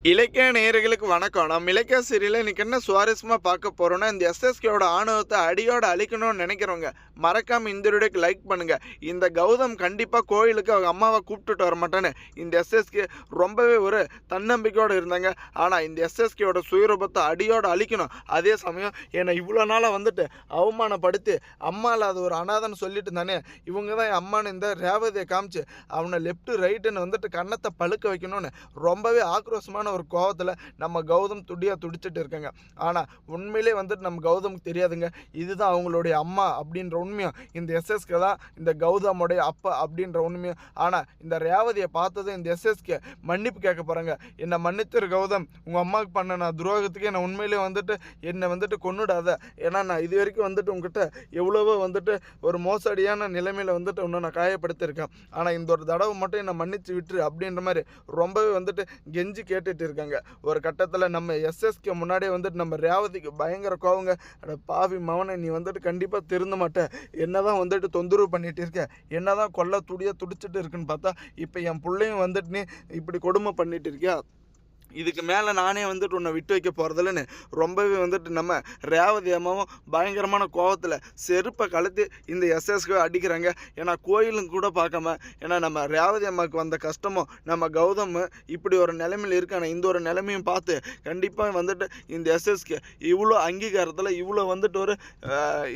இலக்கிய நேயர்களுக்கு வணக்கம். நம்ம இலக்கிய சீரியல்ல இன்னைக்கு என்ன சுவாரஸ்யமா பார்க்க போறோம்னா, இந்த எஸ்எஸ்கேவோட ஆணவத்தை அடியோட அழிக்கணும்னு நினைக்கிறவங்க மறக்காம இந்த வீடியோக்கு லைக் பண்ணுங்க. இந்த கௌதம் கண்டிப்பா கோயிலுக்கு அவங்க அம்மாவை கூப்பிட்டுட்டு வர மாட்டான்னு இந்த எஸ்எஸ்கே ரொம்பவே ஒரு தன்னம்பிக்கையோடு இருந்தாங்க. ஆனா இந்த எஸ்எஸ்கேவோட சுயரூபத்தை அடியோட அழிக்கணும். அதே சமயம் என்னை இவ்வளோ நாளாக வந்துட்டு அவமானப்படுத்தி அம்மா இல்லாத ஒரு அனாதன்னு சொல்லிட்டு தானே இவங்க தான் என் அம்மானு இந்த ரேவதியை காமிச்சு அவனை லெஃப்ட் ரைட்டுன்னு வந்துட்டு கன்னத்தை பழுக்க வைக்கணும்னு ரொம்பவே ஆக்ரோஷமான ஒரு கோவத்தில் நம்ம கௌதம் துடிச்சிட்டு இருக்காங்க. ஆனால் உண்மையிலே வந்துட்டு நம்ம கௌதமுக்கு தெரியாதுங்க, இதுதான் அவங்களுடைய அம்மா அப்படின்ற உண்மையும், இந்த எஸ்எஸ்கே தான் இந்த கௌதமுடைய அப்பா அப்படின்ற உண்மையும். ஆனால் இந்த ரேவதியை பார்த்ததும் இந்த எஸ்எஸ்கே மன்னிப்பு கேட்க போகிறாங்க. என்னை மன்னித்திரு கௌதம், உங்கள் அம்மாவுக்கு பண்ண நான் துரோகத்துக்கு என்னை உண்மையிலே வந்துட்டு என்னை வந்துட்டு கொன்னுடாத. ஏன்னா நான் இது வரைக்கும் வந்துட்டு உங்ககிட்ட எவ்வளவோ வந்துட்டு ஒரு மோசடியான நிலைமையில் வந்துட்டு ஒன்று நான் காயப்படுத்தியிருக்கேன். ஆனால் இந்த ஒரு தடவை மட்டும் என்னை மன்னிச்சு விட்டுரு அப்படின்ற மாதிரி ரொம்பவே வந்துட்டு கெஞ்சி கேட்டுட்டு இருக்காங்க. ஒரு கட்டத்தில் நம்ம எஸ்எஸ்கே முன்னாடியே வந்துட்டு நம்ம ரேவதிக்கு பயங்கர கோவங்க. பாவி மவனை, நீ வந்துட்டு கண்டிப்பாக திருந்த மாட்டேன், என்னதான் வந்துட்டு தொந்தரவு பண்ணிட்டு இருக்க, என்னதான் கொல்ல துடிச்சிட்டு இருக்குன்னு பார்த்தா இப்போ என் பிள்ளையும் வந்துட்டு நீ இப்படி கொடுமை பண்ணிட்டு இருக்கியா, இதுக்கு மேலே நானே வந்துட்டு உன்னை விட்டு வைக்க போகிறதில்லன்னு ரொம்பவே வந்துட்டு நம்ம ரேவதி அம்மாவும் பயங்கரமான கோவத்தில் செருப்பை கழுத்து இந்த எஸ்எஸ்கே அடிக்கிறாங்க. ஏன்னா கோயிலும் கூட பார்க்காம, ஏன்னா நம்ம ரேவதி அம்மாவுக்கு வந்த கஷ்டமும் நம்ம கௌதம் இப்படி ஒரு நிலைமையில் இருக்கான இந்த ஒரு நிலைமையும் பார்த்து கண்டிப்பாக வந்துட்டு இந்த எஸ்எஸ்கே இவ்வளோ அங்கீகாரத்தில் இவ்வளோ வந்துட்டு ஒரு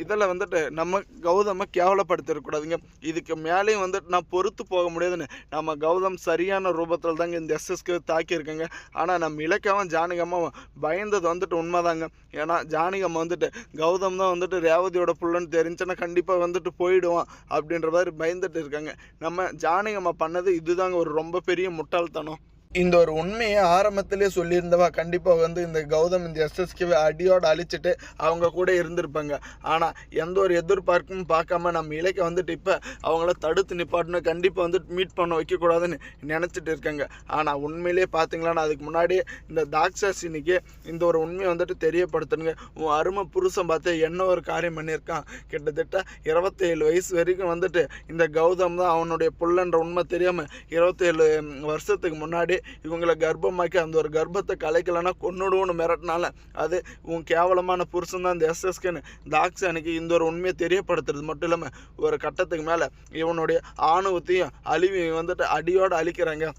இதில் வந்துட்டு நம்ம கௌதமை கேவலப்படுத்திடக்கூடாதுங்க. இதுக்கு மேலேயும் வந்துட்டு நான் பொறுத்து போக முடியாதுன்னு நம்ம கௌதம் சரியான ரூபத்தில் தாங்க இந்த எஸ்எஸ்கே தாக்கியிருக்காங்க. ஆனால் நம்ம இலக்கியாவும் ஜானகம்மாவும் பயந்தது வந்துட்டு உண்மைதாங்க. ஏன்னா ஜானகம்மா வந்துட்டு கௌதம் தான் வந்துட்டு ரேவதியோட புள்ளன்னு தெரிஞ்சுன்னா கண்டிப்பாக வந்துட்டு போயிடுவான் அப்படின்ற மாதிரி பயந்துட்டு இருக்காங்க. நம்ம ஜானகம்மா பண்ணது இதுதாங்க ஒரு ரொம்ப பெரிய முட்டாள்தனம். இந்த ஒரு உண்மையை ஆரம்பத்திலே சொல்லியிருந்தவா கண்டிப்பாக வந்து இந்த கௌதம் இந்த எஸ்எஸ்கேவை அடியோடு அழிச்சிட்டு அவங்க கூட இருந்திருப்பாங்க. ஆனால் எந்த ஒரு எதிர்பார்ப்பும் பார்க்காம நம்ம இலக்கை வந்துட்டு இப்போ அவங்கள தடுத்து நிப்பாட்டணும், கண்டிப்பாக வந்துட்டு மீட் பண்ண வைக்கக்கூடாதுன்னு நினச்சிட்டு இருக்காங்க. ஆனால் உண்மையிலே பார்த்தீங்களான்னா அதுக்கு முன்னாடியே இந்த தாக்ஷாசினிக்கு இந்த ஒரு உண்மையை வந்துட்டு தெரியப்படுத்தணுங்க. உன் அருமை புருஷன் பார்த்து என்ன ஒரு காரியம் பண்ணியிருக்கான், கிட்டத்தட்ட 27 வயசு வரைக்கும் வந்துட்டு இந்த கௌதம் தான் அவனுடைய புள்ளன்ற உண்மை தெரியாமல் 27 வருஷத்துக்கு முன்னாடி இவங்களை கர்ப்பமாக்கி அந்த ஒரு கர்ப்பத்தை கலைக்கலன்னா கொன்னுடுவோன்னு மிரட்டினால அது உன் கேவலமான புருஷன் தான் இந்த எஸ்எஸ்கேன்னு தாக்ஷானிக்கு இந்த ஒரு உண்மையை தெரியப்படுத்துறது மட்டும் இல்லாமல் ஒரு கட்டத்துக்கு மேலே இவனுடைய ஆணவத்தையும் அழிவையும் வந்துட்டு அடியோடு அழிக்கிறாங்க.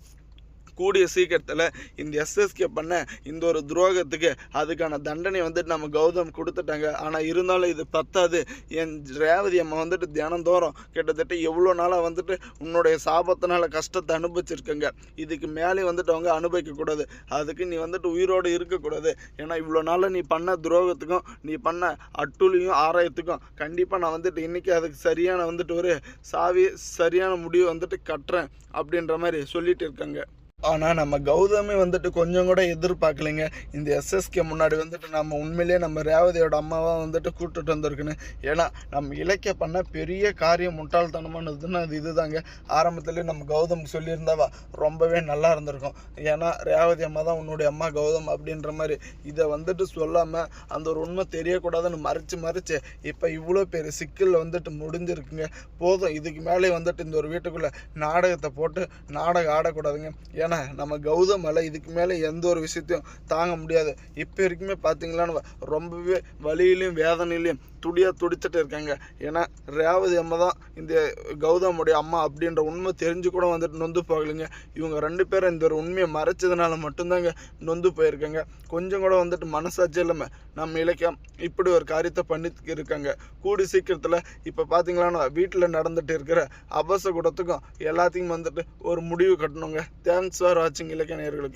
கூடிய சீக்கிரத்தில் இந்த எஸ்எஸ்கே பண்ண இந்த ஒரு துரோகத்துக்கு அதுக்கான தண்டனை வந்துட்டு நம்ம கௌதம் கொடுத்துட்டாங்க. ஆனால் இருந்தாலும் இது பத்தாது. என் ரேவதி அம்மா வந்துட்டு தினந்தோறும் கிட்டத்தட்ட எவ்வளோ நாளாக வந்துட்டு உன்னுடைய சாபத்தினால கஷ்டத்தை அனுபவிச்சிருக்கங்க. இதுக்கு மேலே வந்துட்டு அவங்க அனுபவிக்கக்கூடாது. அதுக்கு நீ வந்துட்டு உயிரோடு இருக்கக்கூடாது. ஏன்னா இவ்வளோ நாளாக நீ பண்ண துரோகத்துக்கும் நீ பண்ண அட்டுலியும் ஆராயத்துக்கும் கண்டிப்பாக நான் வந்துட்டு இன்றைக்கி அதுக்கு சரியான வந்துட்டு ஒரு சரியான முடிவு வந்துட்டு கட்டுறேன் அப்படின்ற மாதிரி சொல்லிட்டு இருக்காங்க. ஆனால் நம்ம கௌதமே வந்துட்டு கொஞ்சம் கூட எதிர்பார்க்கலைங்க. இந்த எஸ்எஸ்கே முன்னாடி வந்துட்டு நம்ம உண்மையிலேயே நம்ம ரேவதியோட அம்மாவாக வந்துட்டு கூப்பிட்டுட்டு வந்திருக்குன்னு. ஏன்னா நம்ம இலக்கிய பண்ண பெரிய காரியம் முட்டாள்தனமானதுன்னு அது இதுதாங்க. ஆரம்பத்துலேயே நம்ம கௌதம் சொல்லியிருந்தாவா ரொம்பவே நல்லா இருந்திருக்கும். ஏன்னா ரேவதி அம்மா தான் உன்னுடைய அம்மா கௌதம் அப்படின்ற மாதிரி இதை வந்துட்டு சொல்லாமல் அந்த ஒரு உண்மை தெரியக்கூடாதுன்னு மறைச்சு இப்போ இவ்வளோ பெரிய சிக்கலில் வந்துட்டு முடிஞ்சிருக்குங்க. போதும், இதுக்கு மேலே வந்துட்டு இந்த ஒரு வீட்டுக்குள்ளே நாடகத்தை போட்டு நாடகம் ஆடக்கூடாதுங்க. ஏன்னா நம்ம கௌதம் அல்ல இதுக்கு மேலே எந்த ஒரு விஷயத்தையும் தாங்க முடியாது. இப்போ வரைக்குமே பார்த்தீங்களான்னு ரொம்பவே வலியிலையும் வேதனையிலையும் துடிச்சிட்டு இருக்காங்க. ஏன்னா ரேவதி அம்மா தான் இந்த கௌதமுடைய அம்மா அப்படின்ற உண்மை தெரிஞ்சு கூட வந்துட்டு நொந்து போகலைங்க. இவங்க 2 பேரும் இந்த ஒரு உண்மையை மறைச்சதுனால மட்டும்தாங்க நொந்து போயிருக்காங்க. கொஞ்சம் கூட வந்துட்டு மனசாட்சி இல்லாமல் நம்ம இலக்கியம் இப்படி ஒரு காரியத்தை பண்ணிட்டு இருக்காங்க. கூடி சீக்கிரத்தில் இப்போ பார்த்தீங்களான்னா வீட்டில் நடந்துட்டு இருக்கிற அபசகுடத்துக்கும் எல்லாத்தையும் வந்துட்டு ஒரு முடிவு கட்டணுங்க. தேங்க்ஸ் ஃபார் வாட்சிங் இலக்கிய நேயர்களுக்கு.